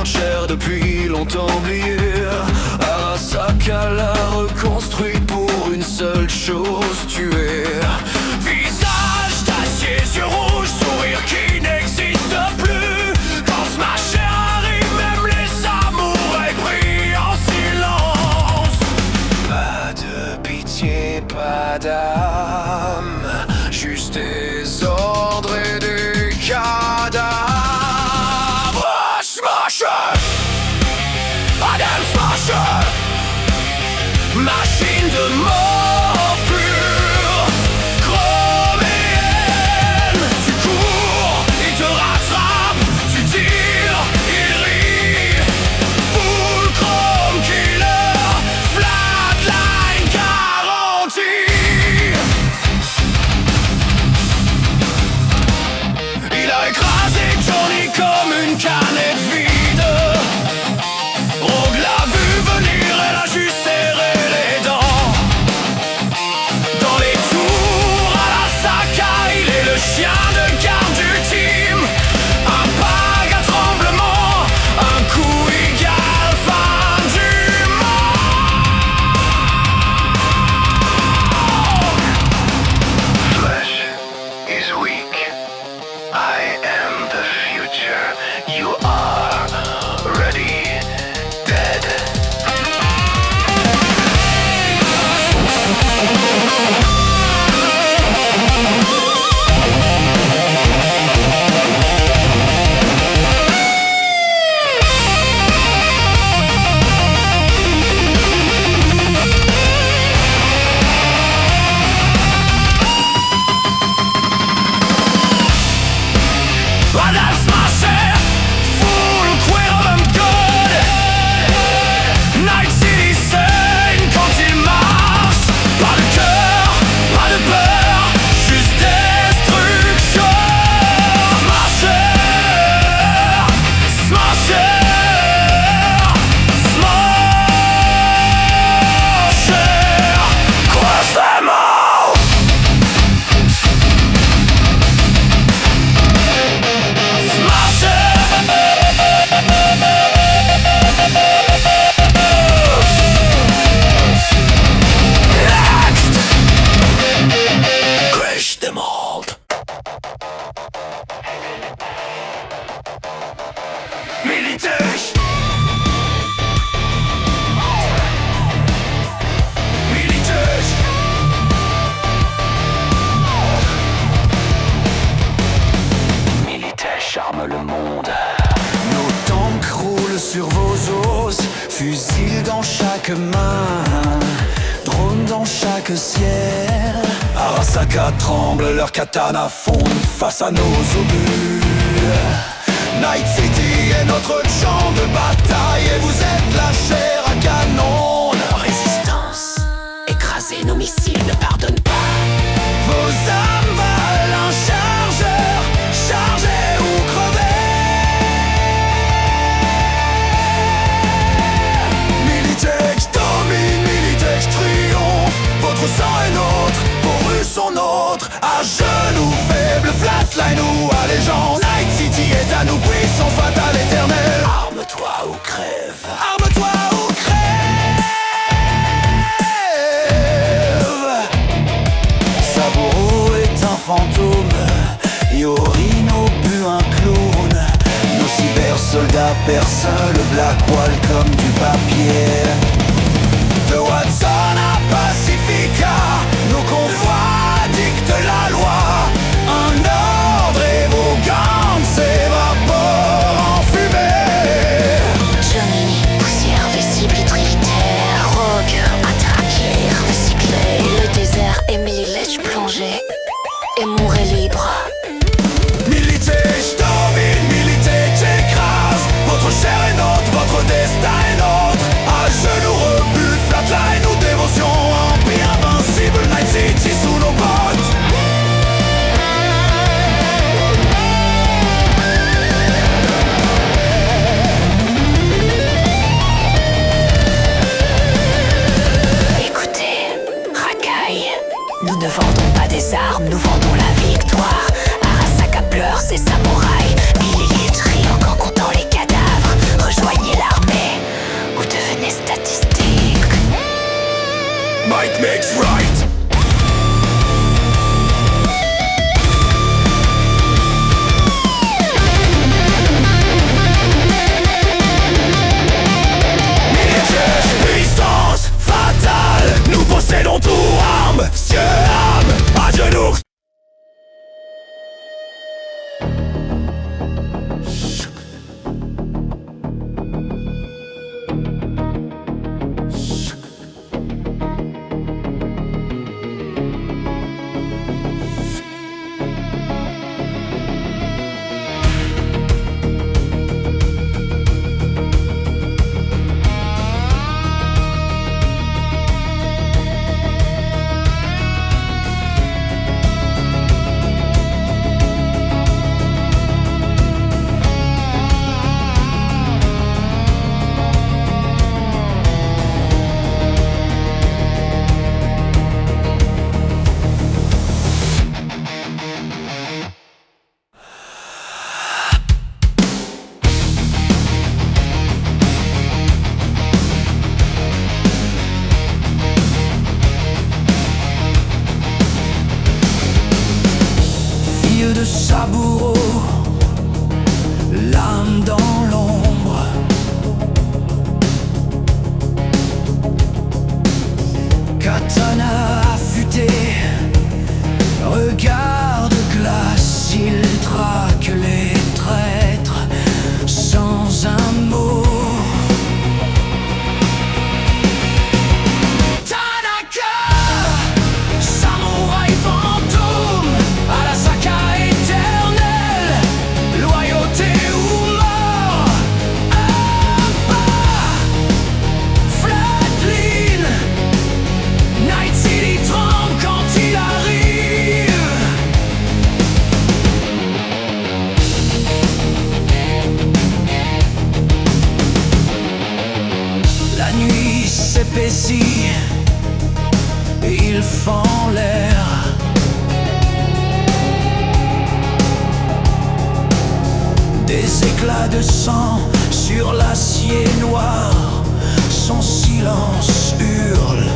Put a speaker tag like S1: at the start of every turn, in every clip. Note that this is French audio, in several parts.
S1: Cher depuis longtemps oublié, Arasaka l'a reconstruit pour une seule chose, tuer. Visage d'acier, yeux rouges, sourire qui n'existe plus. Quand Smash arrive, même les samouraïs prient en silence. Pas de pitié, pas d'âme, juste des ordres et des cadavres. Adam Smasher, machine de mort pure, chroméenne. Tu cours, il te rattrape, tu tires, il rit. Full chrome killer, flatline garantie. Il a écrasé Johnny comme une canette vide.
S2: Arasaka tremble, leurs katanas fondent face à nos obus. Night City est notre champ de bataille et vous êtes la chair à canon.
S3: Résistance, écraser nos missiles ne pardonne pas.
S2: Vos âmes valent un chargeur, chargez ou crevez. Militex domine, Militex triomphe. Votre sang est nôtre, vos rues sont nôtres. À genoux, faible, flatline ou allégeance. Night City est à nous, puissance fatale éternelle.
S3: Arme-toi ou crève.
S2: Arme-toi ou crève. Saburo est un fantôme, Yorino pue un clown. Nos cybersoldats percent le Blackwall comme du papier. De Watson à Pacifica, nos convois dictent la loi. Un ordre et vos gangs s'évaporent en fumée.
S3: Johnny, poussière visible tributaire. Rogue, attaqué, recyclé. Le désert et Militech plongé. Et mourrez libre.
S2: Militech domine, Militech écrase. Votre chair est nôtre, votre destin est nôtre. À genoux rebute, flatline ou dévotion. Empire invincible, Night City sous nos bottes.
S3: Nous ne vendons pas des armes, nous vendons la victoire. Arasaka pleure ses samouraïs, milliers trient en comptant les cadavres. Rejoignez l'armée ou devenez statistique.
S2: Might makes right. Puissance fatale, nous possédons tout, armes, cieux, âme, à genoux. De Saburo, l'âme dans l'ombre. Katana affûté, regard de glace, il traque les traîtres sans un mot. S'épaissit, il fend l'air. Des éclats de sang sur l'acier noir, son silence hurle.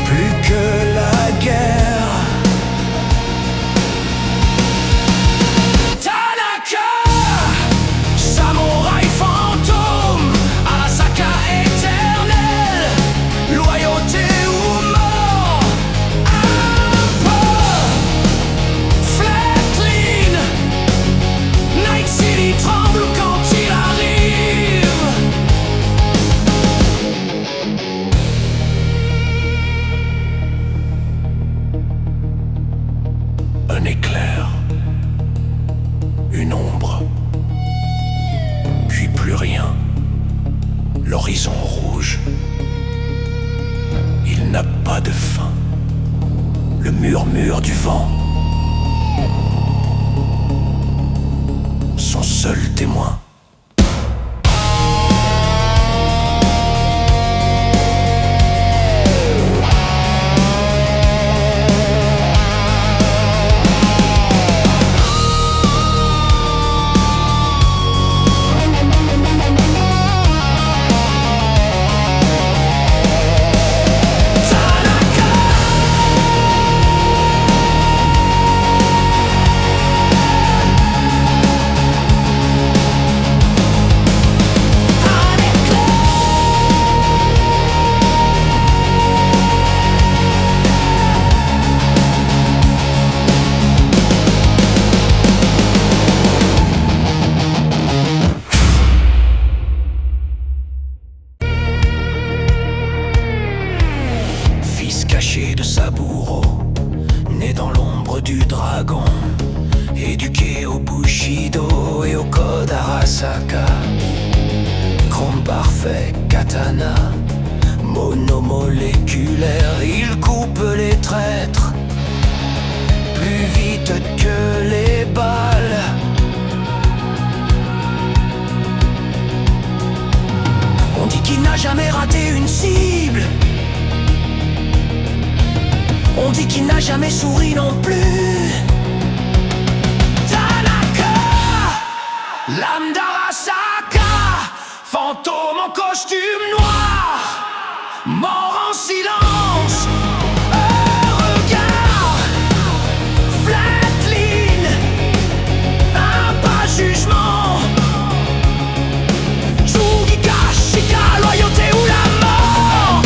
S2: Plus que la guerre. Un éclair, une ombre, puis plus rien, l'horizon rouge. Il n'a pas de fin, le murmure du vent, son seul témoin. Caché de Saburo, né dans l'ombre du dragon, éduqué au Bushido et au code Arasaka. Combe parfait, katana, monomoléculaire, il coupe les traîtres plus vite que les balles. On dit qu'il n'a jamais raté une cible.
S1: On dit qu'il n'a jamais souri non plus. Tanaka, l'âme d'Arasaka, fantôme en costume noir, mort en silence. Un regard, flatline, un pas jugement. Chugika, Shika, loyauté ou la mort.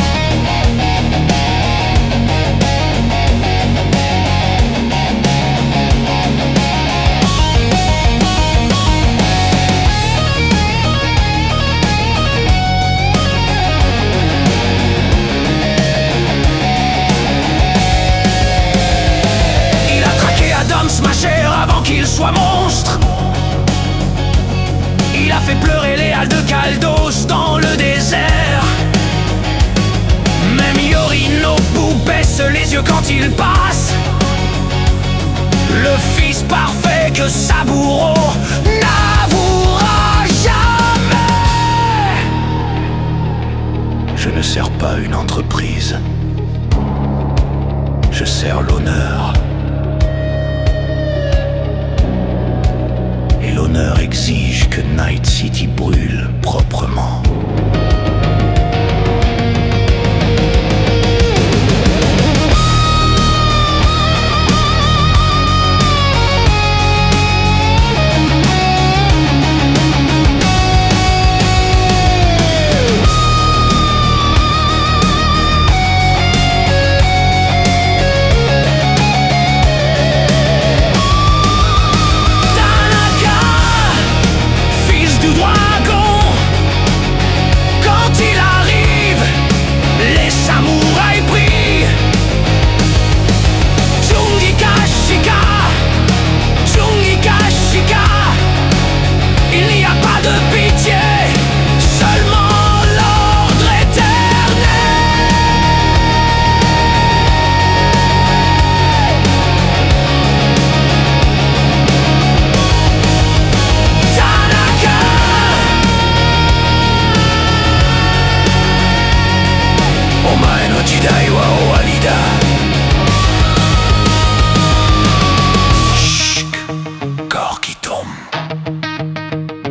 S1: Il a traqué Adam Smasher avant qu'il soit monstre. Il a fait pleurer les halles de Caldos dans le désert. Même Yorinobu baisse les yeux quand il passe. Le fils parfait que Saburo n'avouera jamais. Je ne sers pas une entreprise. Je sers l'honneur. Et l'honneur exige que Night City brûle proprement.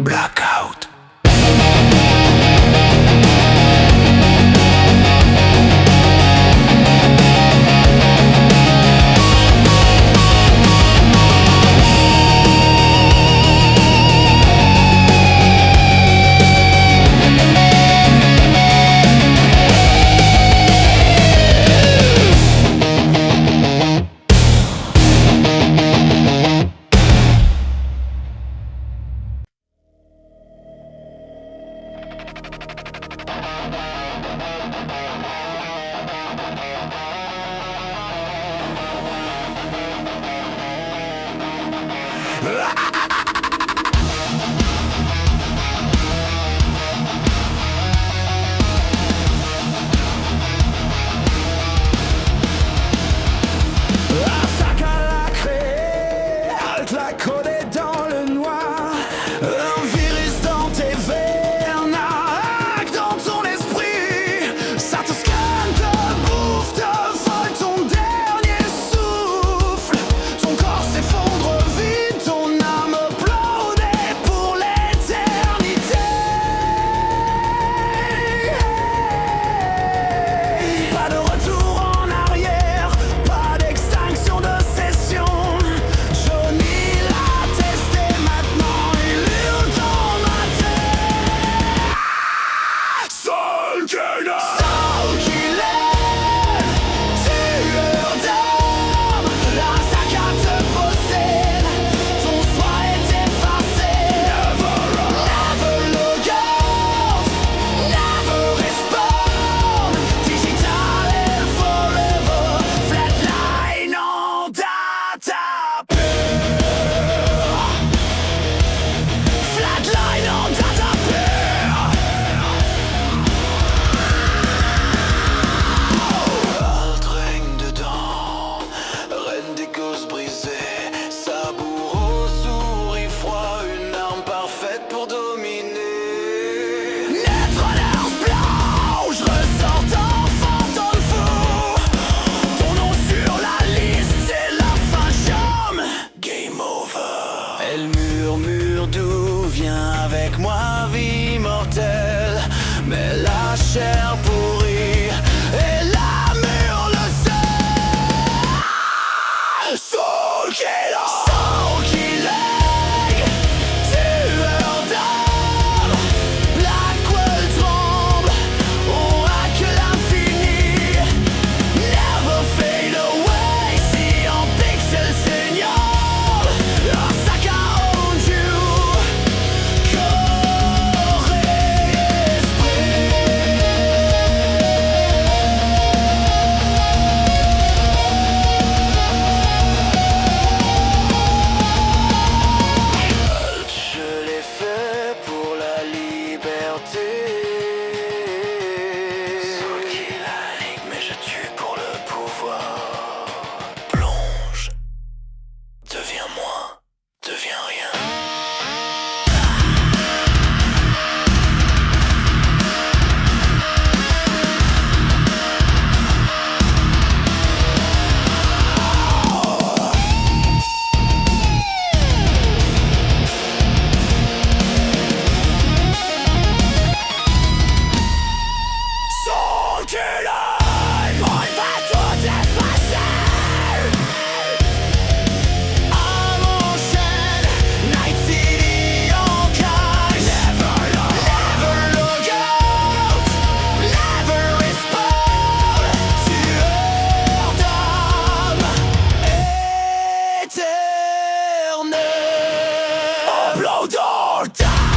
S1: Blackout. Asaka l'a créé, halte la collée dans le noir. Un virus dans tes veines, un hack dans ton esprit. Ça te scanne, te bouffe, te vole ton dernier souffle. Ton corps s'effondre vite, ton âme
S2: Mordor, die.